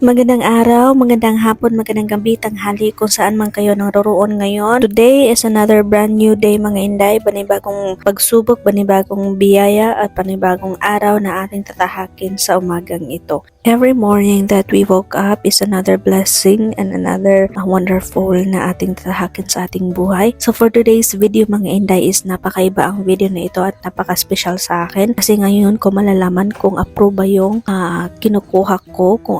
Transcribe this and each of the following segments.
Magandang araw, magandang hapon, magandang gabi, tanghali kung saan man kayo naroroon ngayon. Today is another brand new day mga Inday, panibagong pagsubok, panibagong biyaya at panibagong araw na ating tatahakin sa umagang ito. Every morning that we woke up is another blessing and another wonderful na ating tatahakin sa ating buhay. So for today's video mga Inday is napakaiba ang video na ito at napaka-special sa akin kasi ngayon ko malalaman kung approve ba yung kinukuha ko, kung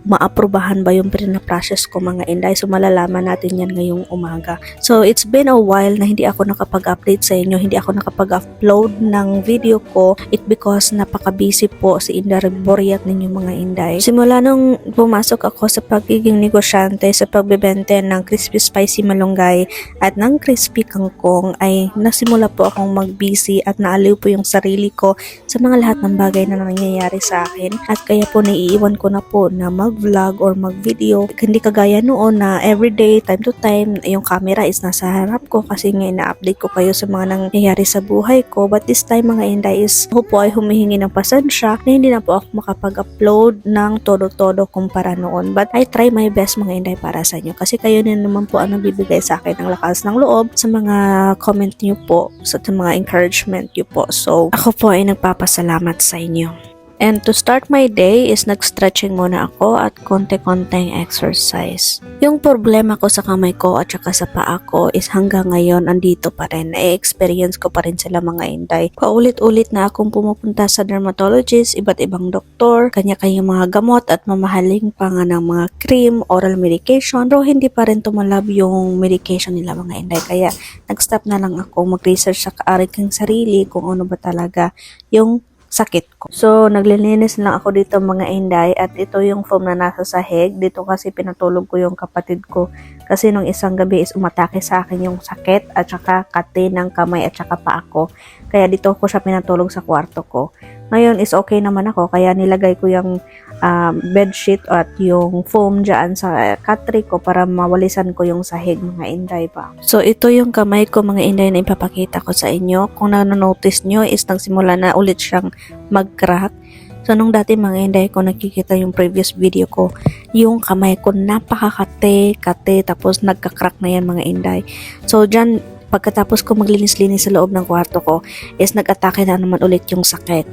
maaprubahan ba yung pinaprocess ko mga Inday. So malalaman natin yan ngayong umaga. So it's been a while na hindi ako nakapag-update sa inyo, hindi ako nakapag-upload ng video ko. It because napaka-busy po si Inday Boriat ninyo mga Inday. Simula nung pumasok ako sa pagiging negosyante sa pagbebente ng crispy spicy malunggay at ng crispy kangkong ay nasimula po akong mag-busy at naaliw po yung sarili ko sa mga lahat ng bagay na nangyayari sa akin at kaya po naiiwan ko na po na mag-vlog or mag-video. Hindi kagaya noon na everyday, time to time, yung camera is nasa harap ko kasi nga ina-update ko kayo sa mga nangyayari sa buhay ko. But this time mga Inday is ako po ay humihingi ng pasensya na hindi na po ako makapag-upload ng todo-todo kumpara noon. But I try my best mga Inday para sa inyo kasi kayo din naman po ang nagbibigay sa akin ng lakas ng loob sa mga comment niyo po, sa mga encouragement niyo po. So ako po ay nagpapasalamat sa inyo. And to start my day is nag-stretching muna ako at konti-konting exercise. Yung problema ko sa kamay ko at saka sa paa ko is hanggang ngayon andito pa rin. Na-experience ko pa rin sila mga Inday. Paulit-ulit na akong pumupunta sa dermatologist, iba't ibang doktor, kanya-kanyang mga gamot at mamahaling pa nga ng mga cream, oral medication. Pero hindi pa rin tumalab yung medication nila mga Inday. Kaya nag-stop na lang ako mag-research sa aking sarili kung ano ba talaga yung sakit ko. So, naglilinis lang ako dito mga Inday at ito yung foam na nasa sahig. Dito kasi pinatulog ko yung kapatid ko kasi nung isang gabi is umatake sa akin yung sakit at saka kati ng kamay at saka paa ko. Kaya dito ko siya pinatulog sa kwarto ko. Ngayon is okay naman ako kaya nilagay ko yung bedsheet at yung foam dyan sa katri ko para mawalisan ko yung sahig mga Inday pa. So ito yung kamay ko mga Inday na ipapakita ko sa inyo. Kung nanonotice nyo is nagsimula na ulit siyang mag-crack. So nung dati mga Inday ko nakikita yung previous video ko, yung kamay ko napakakate, tapos nagka-crack na yan mga Inday. So dyan pagkatapos ko maglinis-linis sa loob ng kwarto ko is nag-atake na naman ulit yung sakit.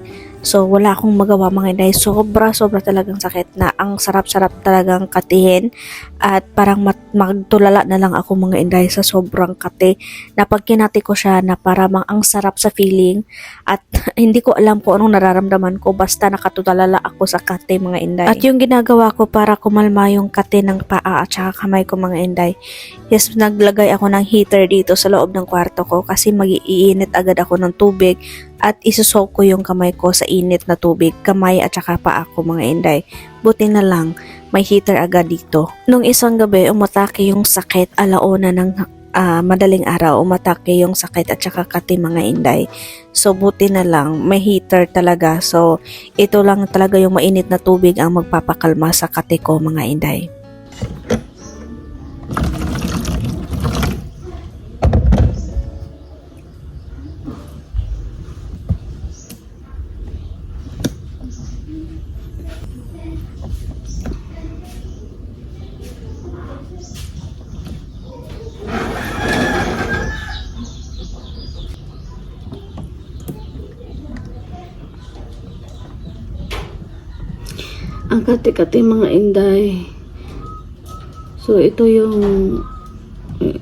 So wala akong magawa mga Inday. Sobra talagang sakit na ang sarap-sarap talagang katihin at parang magtulala na lang ako mga Inday sa sobrang kati na pag kinati ko siya na parang ang sarap sa feeling at hindi ko alam kung anong nararamdaman ko basta nakatulala ako sa kati mga Inday. At yung ginagawa ko para kumalma yung kati ng paa at saka kamay ko mga Inday is naglagay ako ng heater dito sa loob ng kwarto ko kasi mag-iinit agad ako ng tubig at isusok ko yung kamay ko sa init na tubig, kamay at saka paa ko mga Inday. Buti na lang, may heater agad dito. Nung isang gabi, umatake yung sakit alauna ng madaling araw, umatake yung sakit at saka kati mga Inday. So buti na lang, may heater talaga. So ito lang talaga yung mainit na tubig ang magpapakalma sa kati ko mga Inday. Ang kati-kati mga Inday. So ito yung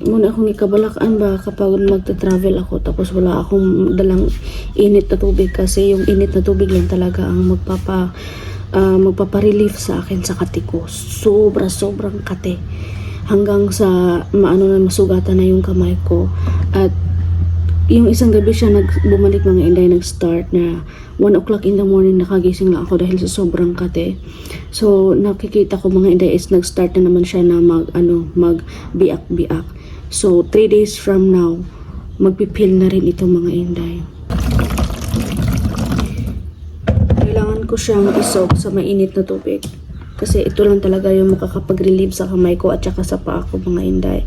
muna akong ikabalakan ba kapag magta-travel ako tapos wala akong dalang init na tubig kasi yung init na tubig lang talaga ang magpapa-relief sa akin sa kati ko. Sobrang kati hanggang sa masugatan na yung kamay ko. At yung isang gabi siya bumalik mga Inday, nag-start na 1 o'clock in the morning nakagising lang ako dahil sa sobrang kate. So nakikita ko mga Inday is nag-start na naman siya na magbiak-biak. So 3 days from now magpipil na rin ito mga Inday. Kailangan ko siyang isog sa mainit na tubig kasi ito lang talaga yung makakapag-relieve sa kamay ko at saka sa paa ko mga Inday.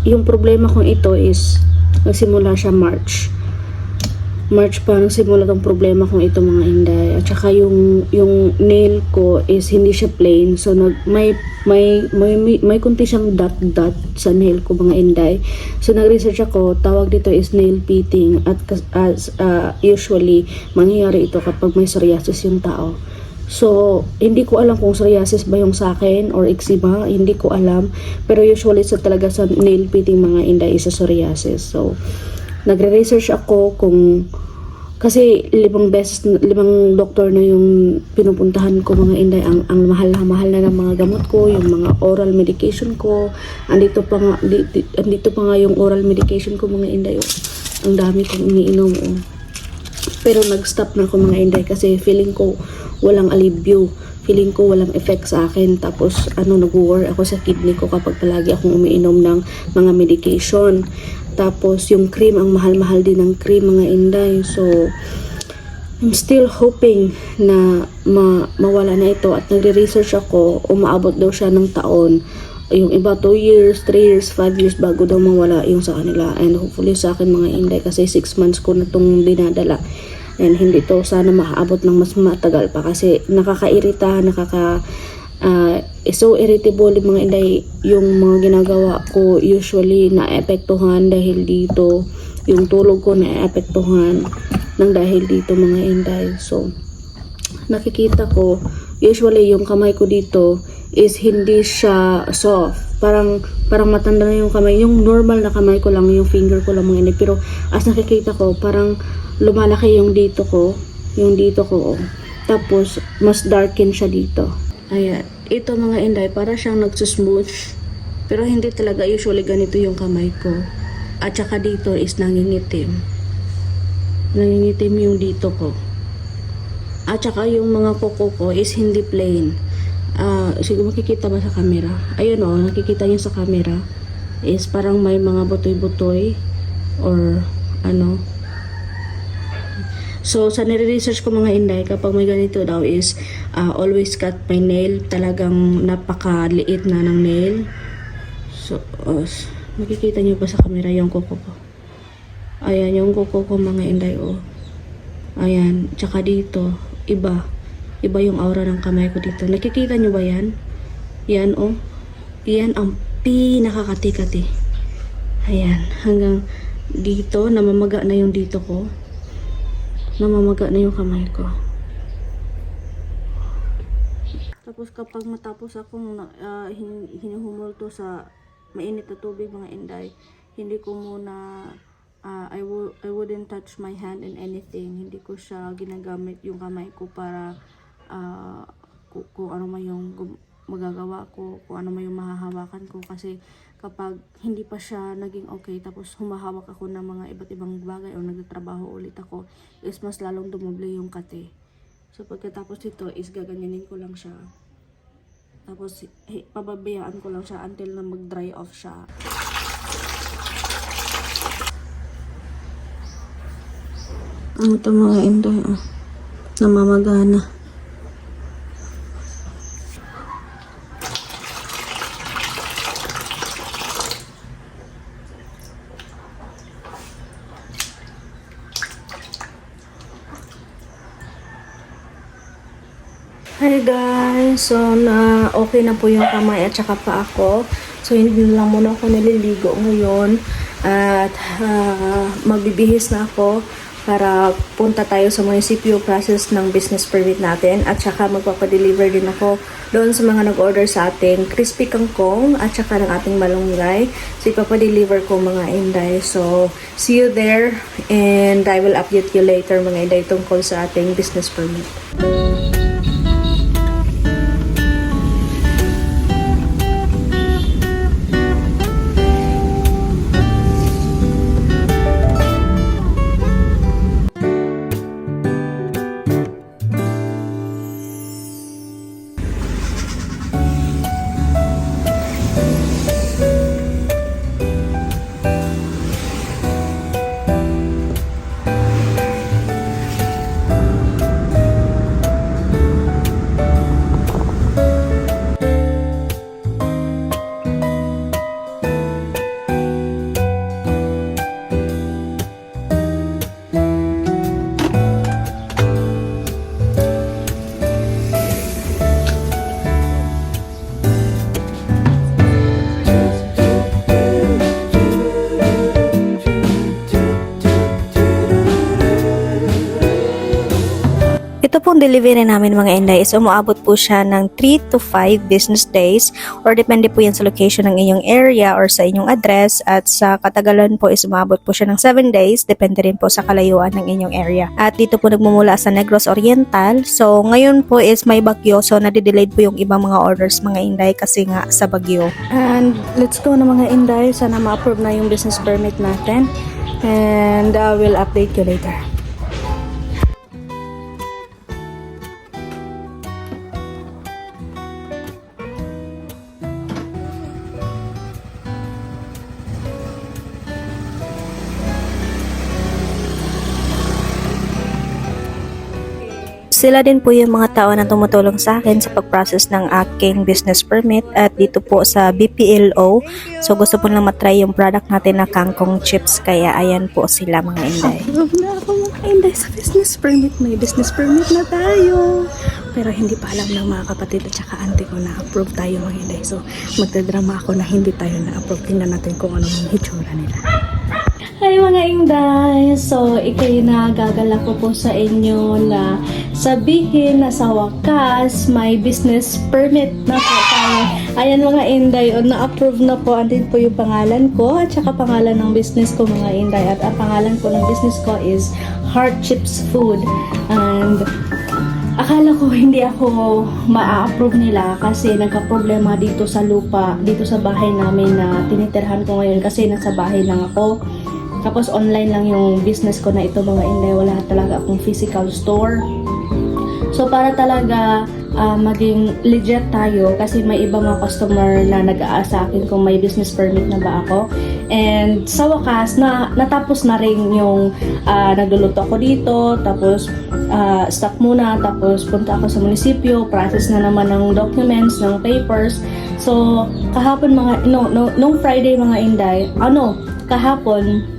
Yung problema kong ito is nagsimula siya March. March pa nagsimula tong problema kong ito mga inday. At saka yung nail ko is hindi siya plain. So may kunti siyang dot sa nail ko mga inday. So nag-research ako, tawag dito is nail pitting at as usually mangyayari ito kapag may psoriasis yung tao. So, hindi ko alam kung psoriasis ba yung sa akin or eczema, hindi ko alam. Pero usually sa talaga sa nail pitting mga inday is sa psoriasis. So, nagre-research ako kung kasi 5 doktor na yung pinupuntahan ko mga inday, ang mahal na ng mga gamot ko, yung mga oral medication ko, andito pa nga yung oral medication ko mga inday, oh. Ang dami kong iniinom, oh. Pero nag-stop na ako mga inday kasi feeling ko walang alibyo, feeling ko walang effect sa akin. Tapos nag-worry ako sa kidney ko kapag palagi akong umiinom ng mga medication. Tapos yung cream, ang mahal-mahal din ng cream mga inday. So I'm still hoping na mawala na ito at nagre-research ako, umaabot daw siya ng taon. Yung iba 2 years, 3 years, 5 years bago daw mawala yung sa kanila. And hopefully sa akin mga inday kasi 6 months ko na itong dinadala. And hindi to sana maaabot ng mas matagal pa kasi nakakairita, so irritable yung mga inday, yung mga ginagawa ko usually naapektuhan dahil dito, yung tulog ko naapektuhan ng dahil dito mga inday. So nakikita ko usually yung kamay ko dito is hindi siya soft, parang matanda na yung kamay, yung normal na kamay ko lang, yung finger ko lang mga inday. Pero as nakikita ko parang lumalaki yung dito ko, oh. Tapos mas darken siya dito. Ayan, ito mga inday, para siyang nagsusmooth. Pero hindi talaga usually ganito yung kamay ko. At saka dito is nangingitim. Nangingitim yung dito ko. At saka yung mga kuko ko is hindi plain. Siguro makikita ba sa camera? Ayun o, nakikita niyo sa camera. Is parang may mga butoy-butoy. Or ano. So, sa nire-research ko mga inday, kapag may ganito daw is always cut my nail. Talagang napakaliit na ng nail. So, makikita niyo ba sa camera yung kuko ko? Ayan, yung kuko ko mga inday, oh. Ayan, tsaka dito, iba yung aura ng kamay ko dito. Nakikita niyo ba yan? Yan, oh. Yan ang pinakakati-kati. Ayan, hanggang dito, namamaga na yung dito ko. Namamaga na yung kamay ko. Tapos kapag matapos akong hinuhumulto sa mainit na tubig mga inday, hindi ko muna I wouldn't touch my hand in anything. Hindi ko siya ginagamit yung kamay ko para kung ano man yung magagawa ko, kung ano man yung mahahawakan ko. Kasi kapag hindi pa siya naging okay, tapos humahawak ako ng mga iba't ibang bagay o nagtatrabaho ulit ako, is mas lalong dumoble yung kate. So pagkatapos dito is gaganyanin ko lang siya. Tapos pababayaan ko lang siya until na mag-dry off siya. Ito mga inday, namamagana. Hi guys! So, okay na po yung kamay at saka pa ako. So, hindi lang muna ako naliligo ngayon. At magbibihis na ako para punta tayo sa munisipyo process ng business permit natin. At saka magpapadeliver din ako doon sa mga nag-order sa ating crispy kangkong at saka ng ating malunggay. So, ipapadeliver ko mga inday. So, see you there and I will update you later mga inday tungkol sa ating business permit. pong delivery namin mga Inday is umuabot po siya ng 3 to 5 business days or depende po yan sa location ng inyong area or sa inyong address, at sa katagalan po is umabot po siya ng 7 days, depende rin po sa kalayuan ng inyong area. At dito po nagmumula sa Negros Oriental. So ngayon po is may bagyo, so nadidelayed po yung ibang mga orders mga Inday kasi nga sa bagyo. And let's go na mga Inday, sana ma-approve na yung business permit natin and we'll update you later. Sila din po yung mga tao na tumutulong sa akin sa pag-process ng aking business permit at dito po sa BPLO. So gusto po lang matry yung product natin na kangkong chips, kaya ayan po sila mga Inday. Approve na ako mga Inday sa business permit. May business permit na tayo. Pero hindi pa alam ng mga kapatid at saka auntie ko na approve tayo mga Inday. So magdadrama ako na hindi tayo na-approve. Tingnan natin kung ano yung itsura nila. Hi mga Inday! So, ikay na gagala ko po sa inyo na sabihin na sa wakas may business permit na po tayo. Ayan mga Inday, na-approve na po. Andin po yung pangalan ko at saka pangalan ng business ko mga Inday. At ang pangalan po ng business ko is Heart Chips Food. And akala ko hindi ako ma-approve nila kasi nagka-problema dito sa lupa, dito sa bahay namin na tinitirhan ko ngayon kasi nasa bahay lang ako. Tapos online lang yung business ko na ito mga Inday, wala talaga akong physical store. So para talaga maging legit tayo kasi may iba mga customer na nag-aasa sa akin kung may business permit na ba ako. And sa wakas, natapos na rin yung nagluluto ako dito, tapos stop muna, tapos punta ako sa munisipyo, process na naman ng documents, ng papers. So kahapon nung Friday mga Inday, kahapon,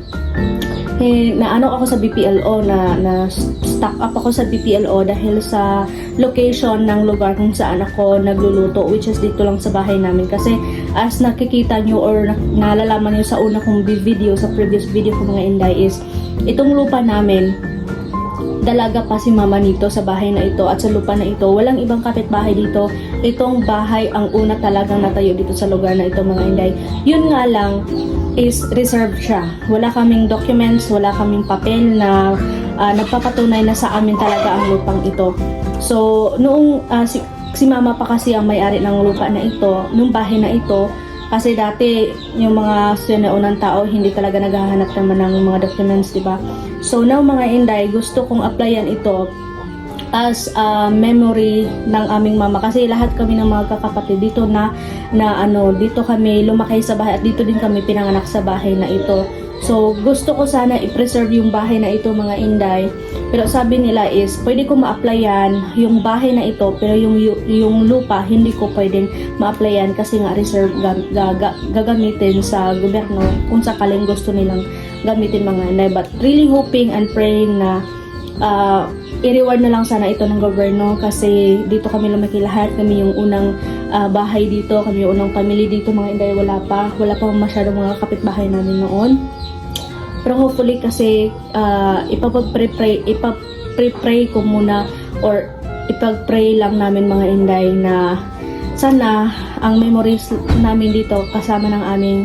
ako sa BPLO na stock up ako sa BPLO dahil sa location ng lugar kung saan ako nagluluto, which is dito lang sa bahay namin. Kasi as nakikita nyo or nalalaman nyo sa una kong video, sa previous video ko mga Inday, is itong lupa namin, dalaga pa si mama nito sa bahay na ito at sa lupa na ito. Walang ibang kapitbahay dito. Itong bahay ang una talagang natayo dito sa lugar na ito mga Inday. Yun nga lang is reserved siya. Wala kaming documents, wala kaming papel na nagpapatunay na sa amin talaga ang lupang ito. So, noong si mama pa kasi ang may-ari ng lupa na ito, nung bahay na ito, kasi dati yung mga sinaunang tao hindi talaga naghahanap naman ng mga documents, di ba? So now mga Inday, gusto kong applyan ito as a memory ng aming mama kasi lahat kami ng mga kakapatid dito dito kami lumaki sa bahay at dito din kami pinanganak sa bahay na ito. So gusto ko sana i-preserve yung bahay na ito mga Inday, pero sabi nila is pwede ko ma-applyan yung bahay na ito pero yung lupa hindi ko pwedeng ma-applyan kasi nga reserve gagamitin sa gobyerno kung sakaling gusto nilang gamitin mga Inday. But really hoping and praying na i-reward na lang sana ito ng gobyerno kasi dito kami lumaki lahat. Kami yung unang bahay dito, kami yung unang family dito mga Inday. Wala pa masyadong mga kapitbahay namin noon. Pero hopefully kasi ipag-pray ko muna or ipag-pray lang namin mga Inday na sana ang memories namin dito kasama ng aming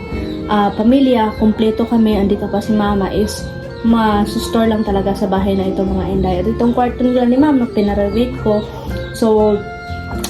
pamilya, kumpleto kami, andito pa si mama, is ma-store lang talaga sa bahay na ito mga Inday. At itong kwarto nila ni mama, pinarenovate ko. So,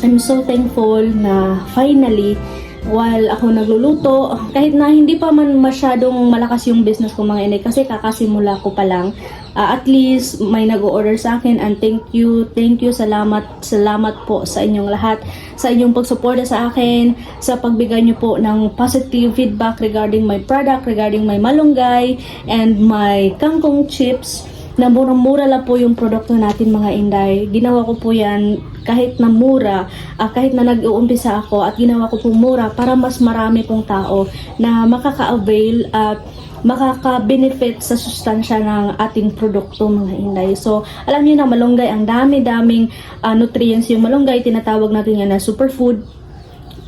I'm so thankful na finally, while ako nagluluto, kahit na hindi pa man masyadong malakas yung business ko mga Inday, kasi kakasimula ko pa lang, at least may nag-order sa akin, and thank you, salamat po sa inyong lahat, sa inyong pagsuporta sa akin, sa pagbigay nyo po ng positive feedback regarding my product, regarding my malunggay and my kangkong chips, na murang-mura lang po yung produkto natin mga Inday. Ginawa ko po yan kahit na mura, kahit na nag-uumpisa ako, at ginawa ko po mura para mas marami pong tao na makaka-avail at makaka-benefit sa sustansya ng ating produkto mga Inday. So, alam niyo na malunggay, ang dami-daming nutrients yung malunggay, tinatawag natin yan na superfood.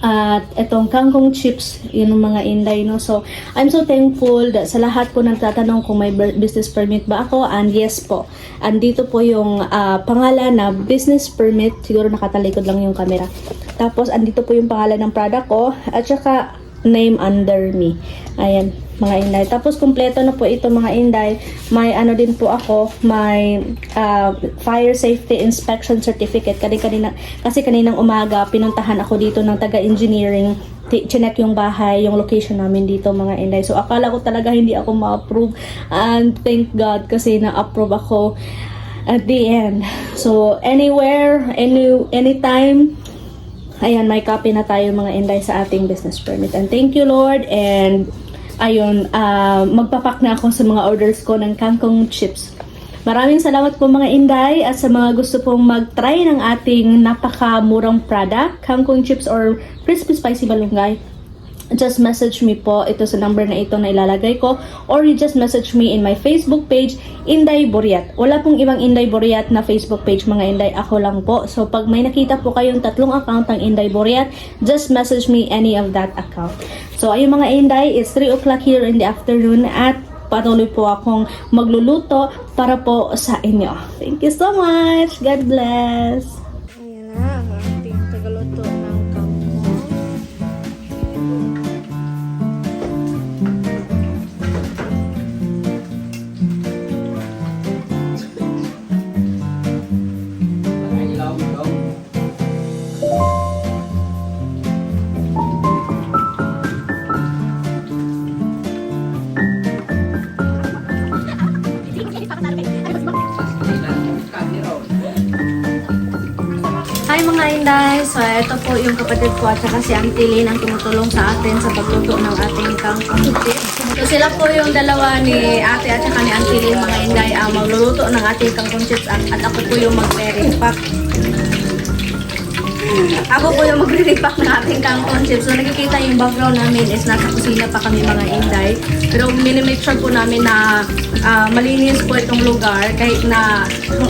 At itong kangkong chips, yun ang mga Inday, no? So, I'm so thankful that sa lahat po nagtatanong kung may business permit ba ako, and yes po. Andito po yung pangalan na business permit, siguro nakatalikod lang yung camera. Tapos, andito po yung pangalan ng product ko, at saka name under me. Ayan, mga Inday. Tapos, kumpleto na po ito, mga Inday. May ano din po ako, may fire safety inspection certificate. Kasi kaninang umaga, pinuntahan ako dito ng taga-engineering. Chinek yung bahay, yung location namin dito, mga Inday. So, akala ko talaga hindi ako ma-approve. And thank God, kasi na-approve ako at the end. So, anywhere, anytime, ayan, may copy na tayo, mga Inday, sa ating business permit. And thank you, Lord. And ayun, magpapak na ako sa mga orders ko ng kangkong chips. Maraming salamat po, mga Inday, at sa mga gusto pong mag-try ng ating napakamurang product, kangkong chips or crispy spicy malunggay. Just message me po ito sa number na ito na ilalagay ko, or you just message me in my Facebook page, Inday Buriat. Wala pong ibang Inday Buriat na Facebook page, mga Inday, ako lang po. So pag may nakita po kayong tatlong account ng Inday Buriat, just message me any of that account. So ayun, mga Inday, it's 3 o'clock here in the afternoon at patuloy po akong magluluto para po sa inyo. Thank you so much. God bless. Ayan na ang ating tagaluto ng kangkong. Hi, mga Inday! So, ito po yung kapatid ko at saka si Auntie Lynn ang tumutulong sa atin sa pagluto ng ating kangkong chips. So, sila po yung dalawa ni ate at saka ni Auntie Lynn, mga Inday, ang magluluto ng ating kangkong chips at ako po yung mag-repack. Ako po yung magre-repack ng ating kangkong chips. So, nakikita yung background namin is nasa kusina pa kami, mga Inday. Pero minimake sure po namin na malinis po itong lugar. Kahit na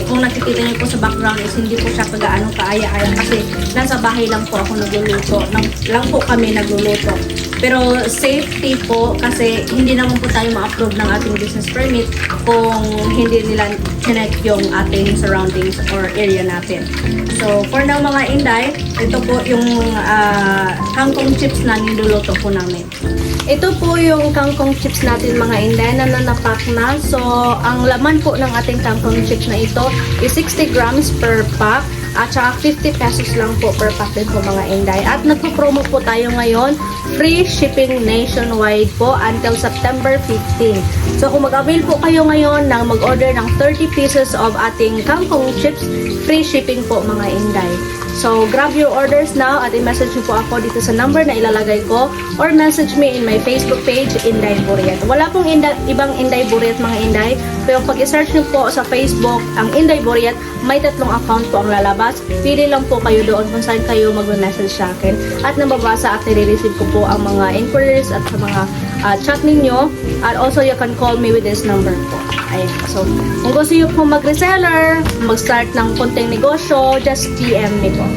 kung nakikita niyo po sa background is hindi po siya kagaano kaaya-aya. Kasi nasa bahay lang po ako nagluluto. Lang po kami nagluluto. Pero safety po kasi hindi naman po tayo ma-approve ng ating business permit kung hindi nila check yung ating surroundings or area natin. So, for now, mga Inday, ito po yung kangkong chips na niluluto po namin. Ito po yung kangkong chips natin, mga Inday, na nanapak na. So, ang laman po ng ating kangkong chips na ito is 60 grams per pack. At saka 50 pesos lang po per pack din po, mga Inday. At nagpo-promo po tayo ngayon. Free shipping nationwide po until September 15. So kung mag-avail po kayo ngayon ng mag-order ng 30 pieces of ating kangkong chips, free shipping po, mga Inday. So grab your orders now at i-message niyo po ako dito sa number na ilalagay ko, or message me in my Facebook page, Inday Buriat. Wala pong ibang Inday Buriat, mga Inday. Pero pag i-search niyo po sa Facebook ang Inday Buriat, may 3 account po ang lalabas. Pili lang po kayo doon kung saan kayo mag-message sa akin. At nababasa at nire-receive ko po ang mga inquiries at sa mga chat ninyo. And also, you can call me with this number po. Ayan. So, kung gusto nyo po mag-reseller, mag-start ng konting negosyo, just PM me po.